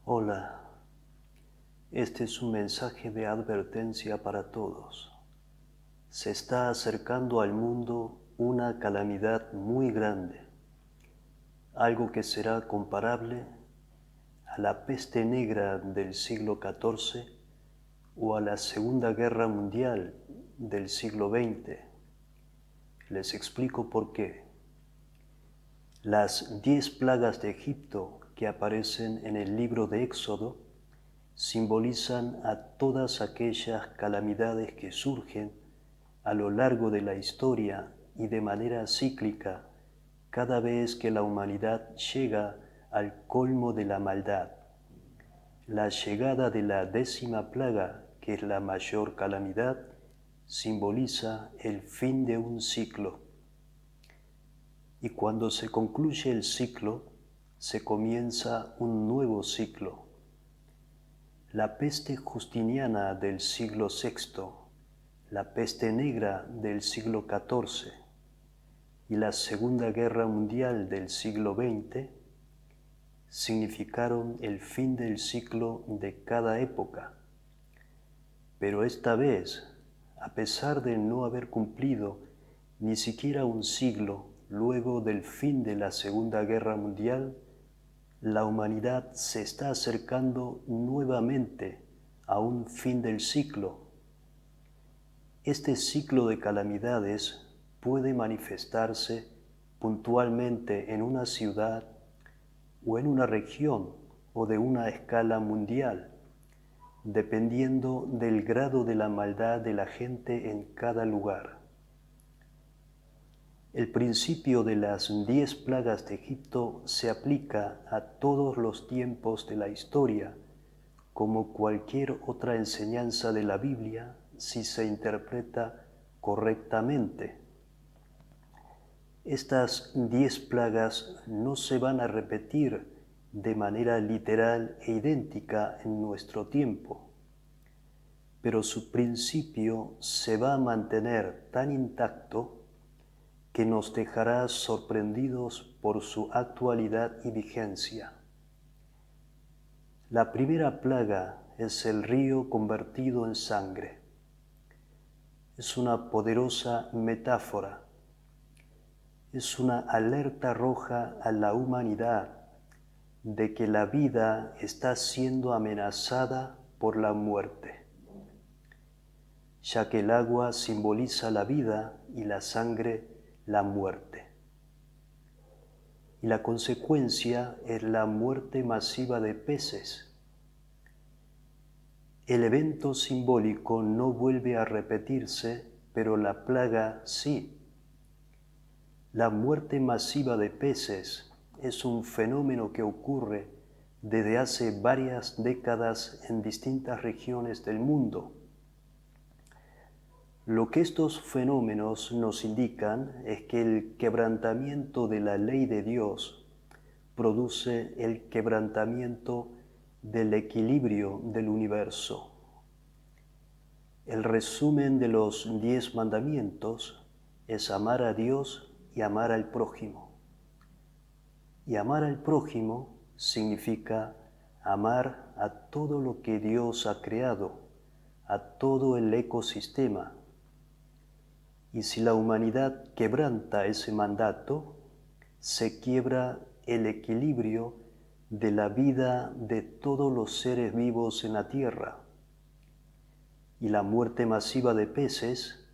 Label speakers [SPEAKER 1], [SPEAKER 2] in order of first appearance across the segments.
[SPEAKER 1] Hola, este es un mensaje de advertencia para todos. Se está acercando al mundo una calamidad muy grande, algo que será comparable a la peste negra del siglo XIV o a la Segunda Guerra Mundial del siglo XX. Les explico por qué. Las 10 plagas de Egipto que aparecen en el libro de Éxodo simbolizan a todas aquellas calamidades que surgen a lo largo de la historia y de manera cíclica cada vez que la humanidad llega al colmo de la maldad. La llegada de la 10ª plaga, que es la mayor calamidad, simboliza el fin de un ciclo. Y cuando se concluye el ciclo, se comienza un nuevo ciclo. La peste justiniana del siglo VI, la peste negra del siglo XIV y la Segunda Guerra Mundial del siglo XX significaron el fin del ciclo de cada época. Pero esta vez, a pesar de no haber cumplido ni siquiera un siglo luego del fin de la Segunda Guerra Mundial, la humanidad se está acercando nuevamente a un fin del ciclo. Este ciclo de calamidades puede manifestarse puntualmente en una ciudad o en una región o de una escala mundial, dependiendo del grado de la maldad de la gente en cada lugar. El principio de las 10 plagas de Egipto se aplica a todos los tiempos de la historia, como cualquier otra enseñanza de la Biblia, si se interpreta correctamente. Estas 10 plagas no se van a repetir de manera literal e idéntica en nuestro tiempo, pero su principio se va a mantener tan intacto que nos dejará sorprendidos por su actualidad y vigencia. La primera plaga es el río convertido en sangre. Es una poderosa metáfora. Es una alerta roja a la humanidad de que la vida está siendo amenazada por la muerte, ya que el agua simboliza la vida y la sangre la muerte. Y la consecuencia es la muerte masiva de peces. El evento simbólico no vuelve a repetirse, pero la plaga sí. La muerte masiva de peces es un fenómeno que ocurre desde hace varias décadas en distintas regiones del mundo. Lo que estos fenómenos nos indican es que el quebrantamiento de la ley de Dios produce el quebrantamiento del equilibrio del universo. El resumen de los 10 mandamientos es amar a Dios y amar al prójimo. Y amar al prójimo significa amar a todo lo que Dios ha creado, a todo el ecosistema. Y si la humanidad quebranta ese mandato, se quiebra el equilibrio de la vida de todos los seres vivos en la tierra. Y la muerte masiva de peces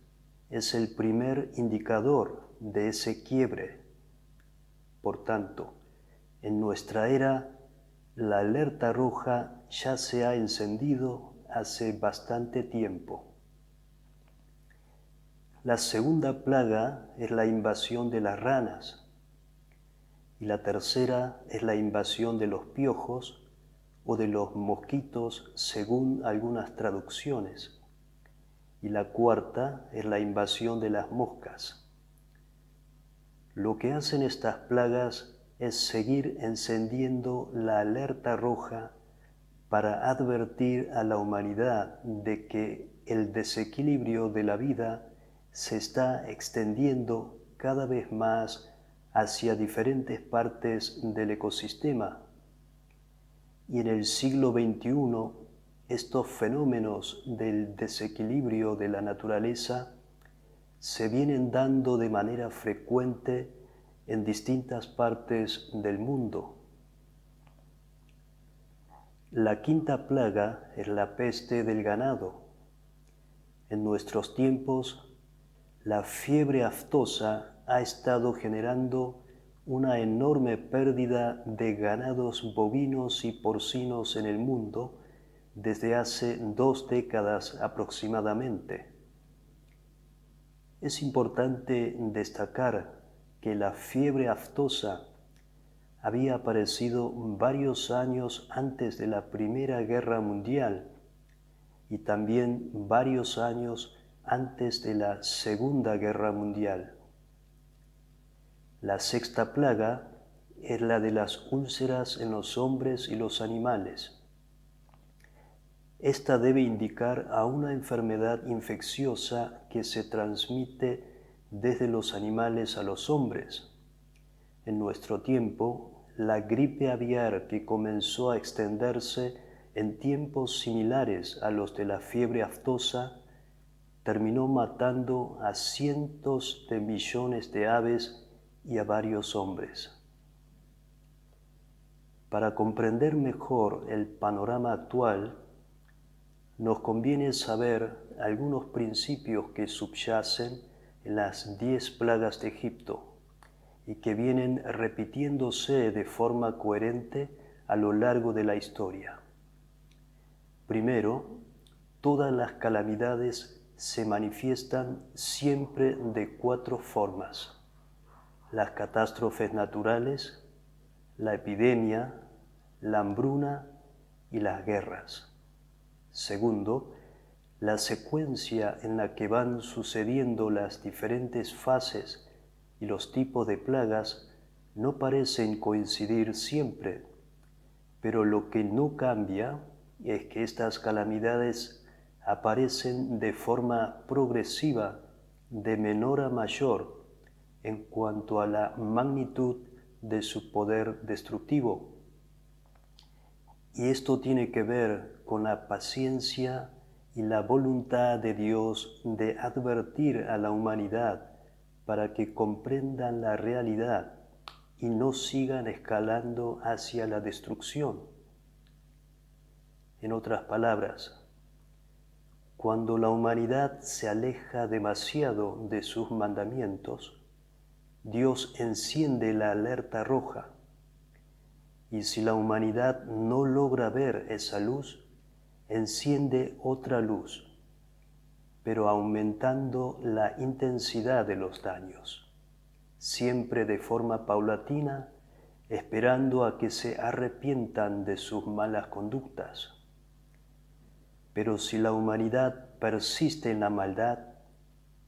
[SPEAKER 1] es el primer indicador de ese quiebre. Por tanto, en nuestra era, la alerta roja ya se ha encendido hace bastante tiempo. La segunda plaga es la invasión de las ranas, y la tercera es la invasión de los piojos o de los mosquitos según algunas traducciones, y la cuarta es la invasión de las moscas. Lo que hacen estas plagas es seguir encendiendo la alerta roja para advertir a la humanidad de que el desequilibrio de la vida se está extendiendo cada vez más hacia diferentes partes del ecosistema. Y en el siglo XXI, estos fenómenos del desequilibrio de la naturaleza se vienen dando de manera frecuente en distintas partes del mundo. La quinta plaga es la peste del ganado. En nuestros tiempos, la fiebre aftosa ha estado generando una enorme pérdida de ganados bovinos y porcinos en el mundo desde hace 2 décadas aproximadamente. Es importante destacar que la fiebre aftosa había aparecido varios años antes de la Primera Guerra Mundial y también varios años antes de la Segunda Guerra Mundial. La sexta plaga es la de las úlceras en los hombres y los animales. Esta debe indicar a una enfermedad infecciosa que se transmite desde los animales a los hombres. En nuestro tiempo, la gripe aviar que comenzó a extenderse en tiempos similares a los de la fiebre aftosa terminó matando a cientos de millones de aves y a varios hombres. Para comprender mejor el panorama actual, nos conviene saber algunos principios que subyacen en las 10 plagas de Egipto y que vienen repitiéndose de forma coherente a lo largo de la historia. Primero, todas las calamidades se manifiestan siempre de 4 formas: las catástrofes naturales, la epidemia, la hambruna y las guerras. Segundo, la secuencia en la que van sucediendo las diferentes fases y los tipos de plagas no parecen coincidir siempre, pero lo que no cambia es que estas calamidades aparecen de forma progresiva, de menor a mayor, en cuanto a la magnitud de su poder destructivo. Y esto tiene que ver con la paciencia y la voluntad de Dios de advertir a la humanidad para que comprendan la realidad y no sigan escalando hacia la destrucción. En otras palabras, cuando la humanidad se aleja demasiado de sus mandamientos, Dios enciende la alerta roja. Y si la humanidad no logra ver esa luz, enciende otra luz, pero aumentando la intensidad de los daños, siempre de forma paulatina, esperando a que se arrepientan de sus malas conductas. Pero si la humanidad persiste en la maldad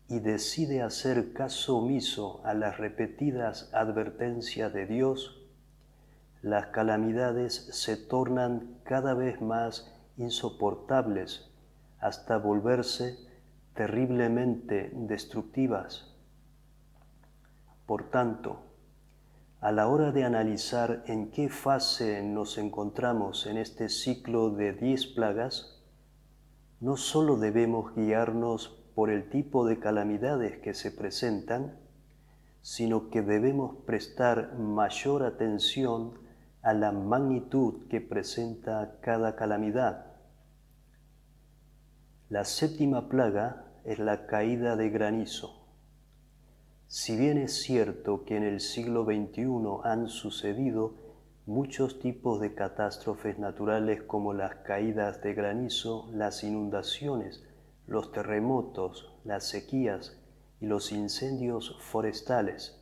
[SPEAKER 1] y decide hacer caso omiso a las repetidas advertencias de Dios, las calamidades se tornan cada vez más insoportables hasta volverse terriblemente destructivas. Por tanto, a la hora de analizar en qué fase nos encontramos en este ciclo de 10 plagas, no solo debemos guiarnos por el tipo de calamidades que se presentan, sino que debemos prestar mayor atención a la magnitud que presenta cada calamidad. La séptima plaga es la caída de granizo. Si bien es cierto que en el siglo XXI han sucedido muchos tipos de catástrofes naturales como las caídas de granizo, las inundaciones, los terremotos, las sequías y los incendios forestales,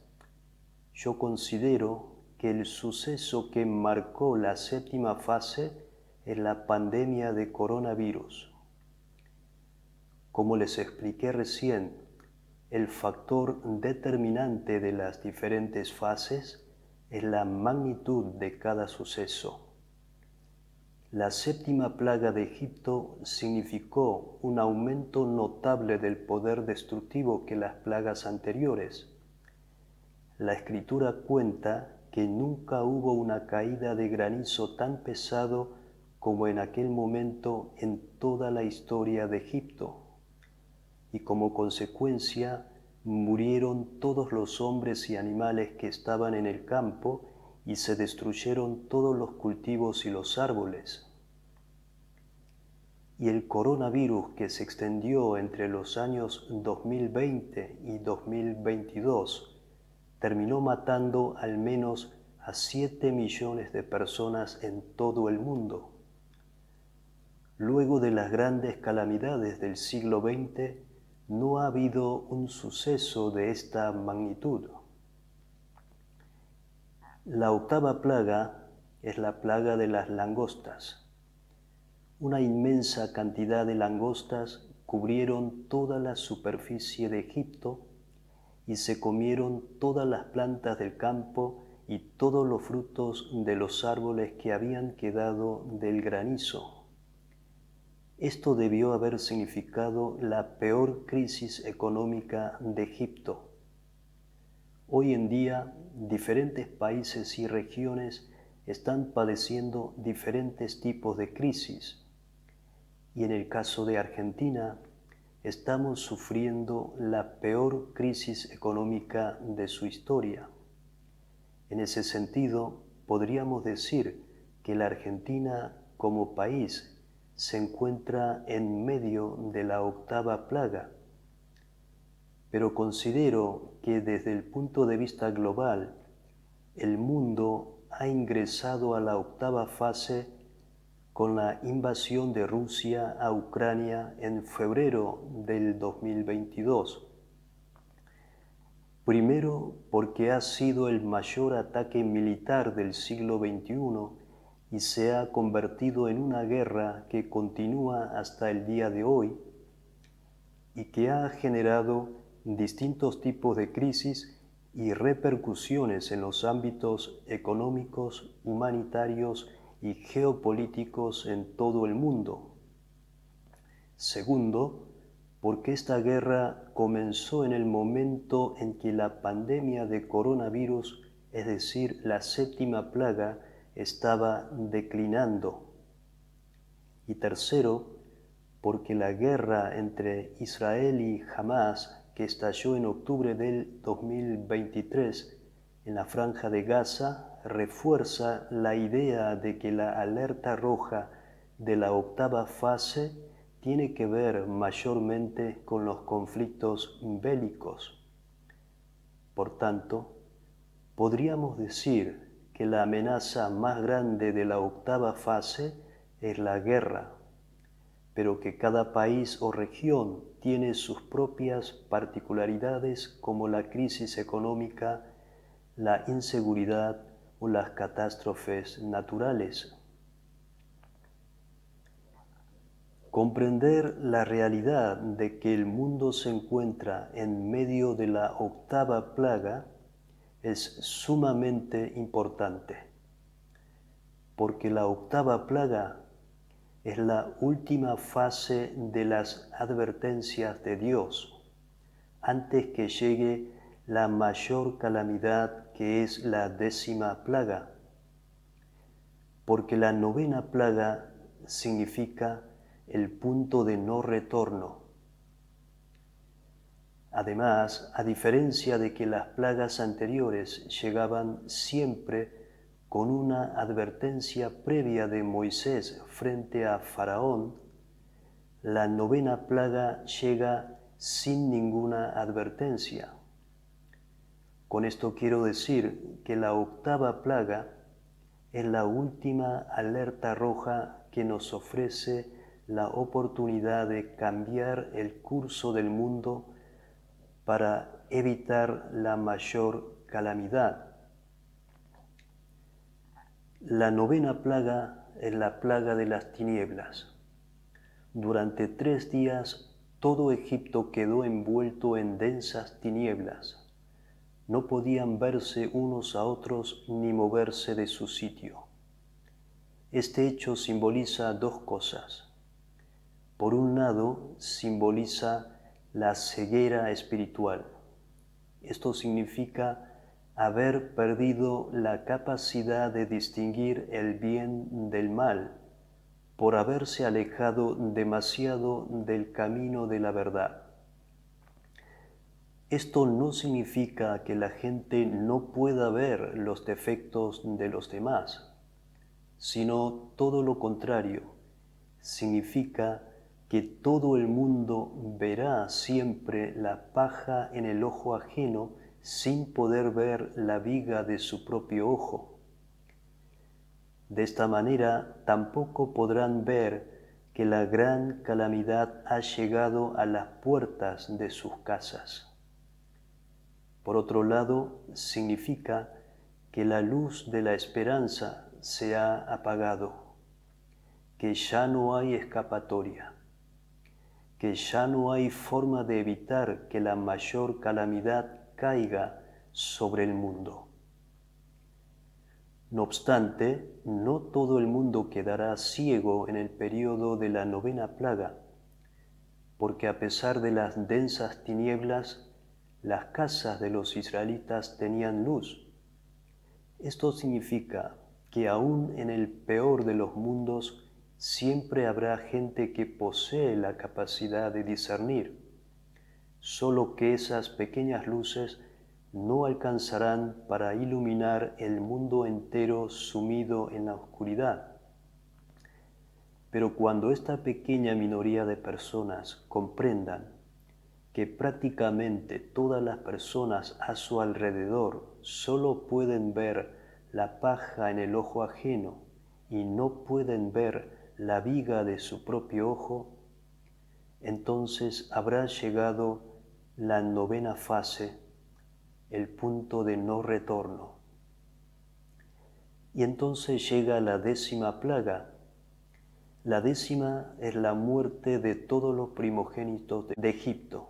[SPEAKER 1] yo considero que el suceso que marcó la séptima fase es la pandemia de coronavirus. Como les expliqué recién, el factor determinante de las diferentes fases es la magnitud de cada suceso. La séptima plaga de Egipto significó un aumento notable del poder destructivo que las plagas anteriores. La Escritura cuenta que que nunca hubo una caída de granizo tan pesado como en aquel momento en toda la historia de Egipto, y como consecuencia murieron todos los hombres y animales que estaban en el campo y se destruyeron todos los cultivos y los árboles. Y el coronavirus que se extendió entre los años 2020 y 2022 terminó matando al menos a 7 millones de personas en todo el mundo. Luego de las grandes calamidades del siglo XX, no ha habido un suceso de esta magnitud. La octava plaga es la plaga de las langostas. Una inmensa cantidad de langostas cubrieron toda la superficie de Egipto y se comieron todas las plantas del campo y todos los frutos de los árboles que habían quedado del granizo. Esto debió haber significado la peor crisis económica de Egipto. Hoy en día, diferentes países y regiones están padeciendo diferentes tipos de crisis. Y en el caso de Argentina, estamos sufriendo la peor crisis económica de su historia. En ese sentido, podríamos decir que la Argentina como país se encuentra en medio de la octava plaga, pero considero que desde el punto de vista global, el mundo ha ingresado a la octava fase con la invasión de Rusia a Ucrania en febrero del 2022. Primero, porque ha sido el mayor ataque militar del siglo XXI y se ha convertido en una guerra que continúa hasta el día de hoy y que ha generado distintos tipos de crisis y repercusiones en los ámbitos económicos, humanitarios y geopolíticos en todo el mundo. Segundo, porque esta guerra comenzó en el momento en que la pandemia de coronavirus, es decir, la séptima plaga, estaba declinando. Y tercero, porque la guerra entre Israel y Hamás, que estalló en octubre del 2023 en la Franja de Gaza, refuerza la idea de que la alerta roja de la octava fase tiene que ver mayormente con los conflictos bélicos. Por tanto, podríamos decir que la amenaza más grande de la octava fase es la guerra, pero que cada país o región tiene sus propias particularidades como la crisis económica, la inseguridad o las catástrofes naturales. Comprender la realidad de que el mundo se encuentra en medio de la octava plaga es sumamente importante, porque la octava plaga es la última fase de las advertencias de Dios, antes que llegue la mayor calamidad que es la 10ª plaga, porque la 9ª plaga significa el punto de no retorno. Además, a diferencia de que las plagas anteriores llegaban siempre con una advertencia previa de Moisés frente a Faraón, la 9ª plaga llega sin ninguna advertencia. Con esto quiero decir que la octava plaga es la última alerta roja que nos ofrece la oportunidad de cambiar el curso del mundo para evitar la mayor calamidad. La 9ª plaga es la plaga de las tinieblas. Durante 3 días todo Egipto quedó envuelto en densas tinieblas. No podían verse unos a otros ni moverse de su sitio. Este hecho simboliza 2 cosas. Por un lado, simboliza la ceguera espiritual. Esto significa haber perdido la capacidad de distinguir el bien del mal por haberse alejado demasiado del camino de la verdad. Esto no significa que la gente no pueda ver los defectos de los demás, sino todo lo contrario. Significa que todo el mundo verá siempre la paja en el ojo ajeno sin poder ver la viga de su propio ojo. De esta manera tampoco podrán ver que la gran calamidad ha llegado a las puertas de sus casas. Por otro lado, significa que la luz de la esperanza se ha apagado, que ya no hay escapatoria, que ya no hay forma de evitar que la mayor calamidad caiga sobre el mundo. No obstante, no todo el mundo quedará ciego en el período de la 9ª plaga, porque a pesar de las densas tinieblas, las casas de los israelitas tenían luz. Esto significa que aún en el peor de los mundos siempre habrá gente que posee la capacidad de discernir, solo que esas pequeñas luces no alcanzarán para iluminar el mundo entero sumido en la oscuridad. Pero cuando esta pequeña minoría de personas comprendan que prácticamente todas las personas a su alrededor solo pueden ver la paja en el ojo ajeno y no pueden ver la viga de su propio ojo, entonces habrá llegado la 9ª fase, el punto de no retorno. Y entonces llega la 10ª plaga. La 10ª es la muerte de todos los primogénitos de Egipto.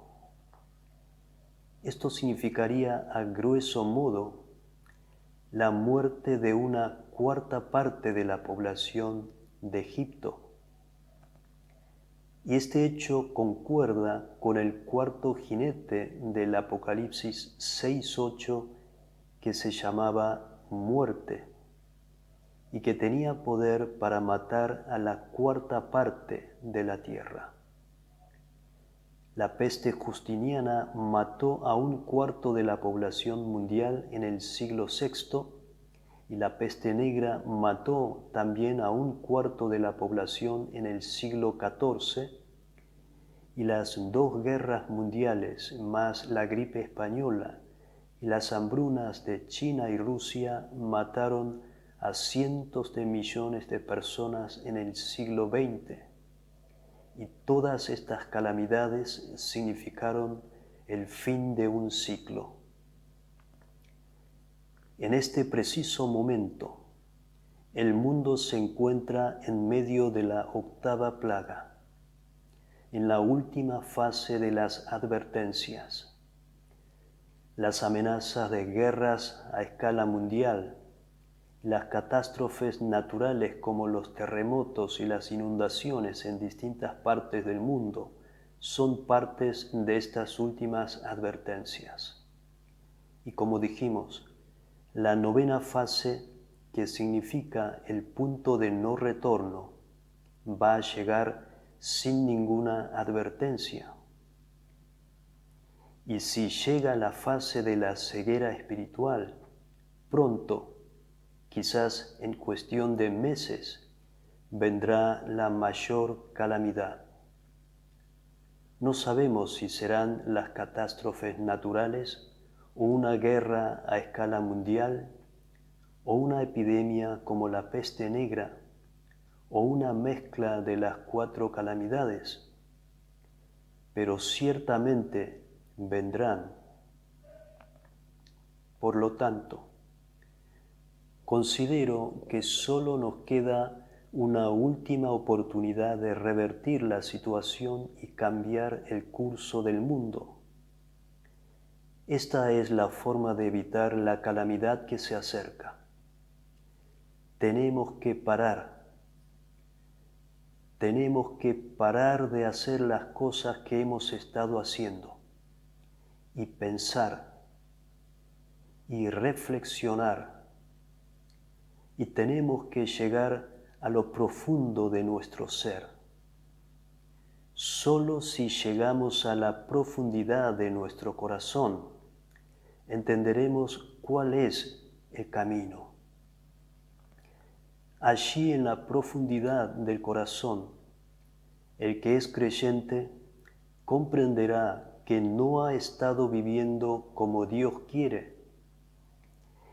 [SPEAKER 1] Esto significaría a grueso modo la muerte de una 1/4 parte de la población de Egipto. Y este hecho concuerda con el 4.º jinete del Apocalipsis 6:8, que se llamaba muerte y que tenía poder para matar a la 1/4 parte de la tierra. La peste justiniana mató a 1/4 de la población mundial en el siglo VI y la peste negra mató también a 1/4 de la población en el siglo XIV, y las 2 guerras mundiales más la gripe española y las hambrunas de China y Rusia mataron a cientos de millones de personas en el siglo XX. Y todas estas calamidades significaron el fin de un ciclo. En este preciso momento, el mundo se encuentra en medio de la 8ª plaga, en la última fase de las advertencias. Las amenazas de guerras a escala mundial, las catástrofes naturales como los terremotos y las inundaciones en distintas partes del mundo son partes de estas últimas advertencias. Y como dijimos, la 9ª fase, que significa el punto de no retorno, va a llegar sin ninguna advertencia. Y si llega la fase de la ceguera espiritual, pronto, quizás en cuestión de meses, vendrá la mayor calamidad. No sabemos si serán las catástrofes naturales o una guerra a escala mundial o una epidemia como la peste negra o una mezcla de las 4 calamidades, pero ciertamente vendrán. Por lo tanto, considero que solo nos queda una última oportunidad de revertir la situación y cambiar el curso del mundo. Esta es la forma de evitar la calamidad que se acerca. Tenemos que parar de hacer las cosas que hemos estado haciendo y pensar y reflexionar. Y tenemos que llegar a lo profundo de nuestro ser. Solo si llegamos a la profundidad de nuestro corazón, entenderemos cuál es el camino. Allí en la profundidad del corazón, el que es creyente comprenderá que no ha estado viviendo como Dios quiere,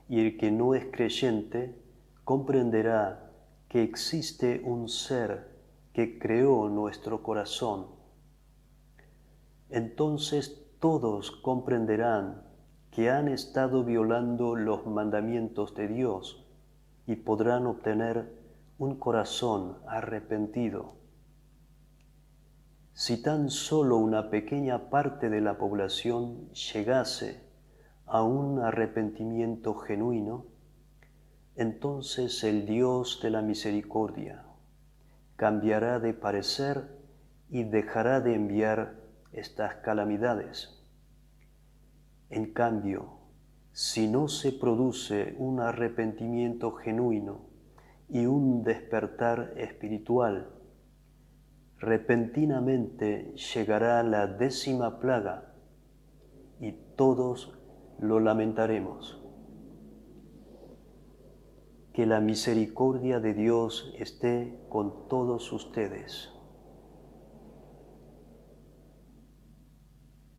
[SPEAKER 1] y el que no es creyente comprenderá que existe un ser que creó nuestro corazón. Entonces todos comprenderán que han estado violando los mandamientos de Dios y podrán obtener un corazón arrepentido. Si tan solo una pequeña parte de la población llegase a un arrepentimiento genuino, entonces el Dios de la misericordia cambiará de parecer y dejará de enviar estas calamidades. En cambio, si no se produce un arrepentimiento genuino y un despertar espiritual, repentinamente llegará la 10ª plaga y todos lo lamentaremos. Que la misericordia de Dios esté con todos ustedes.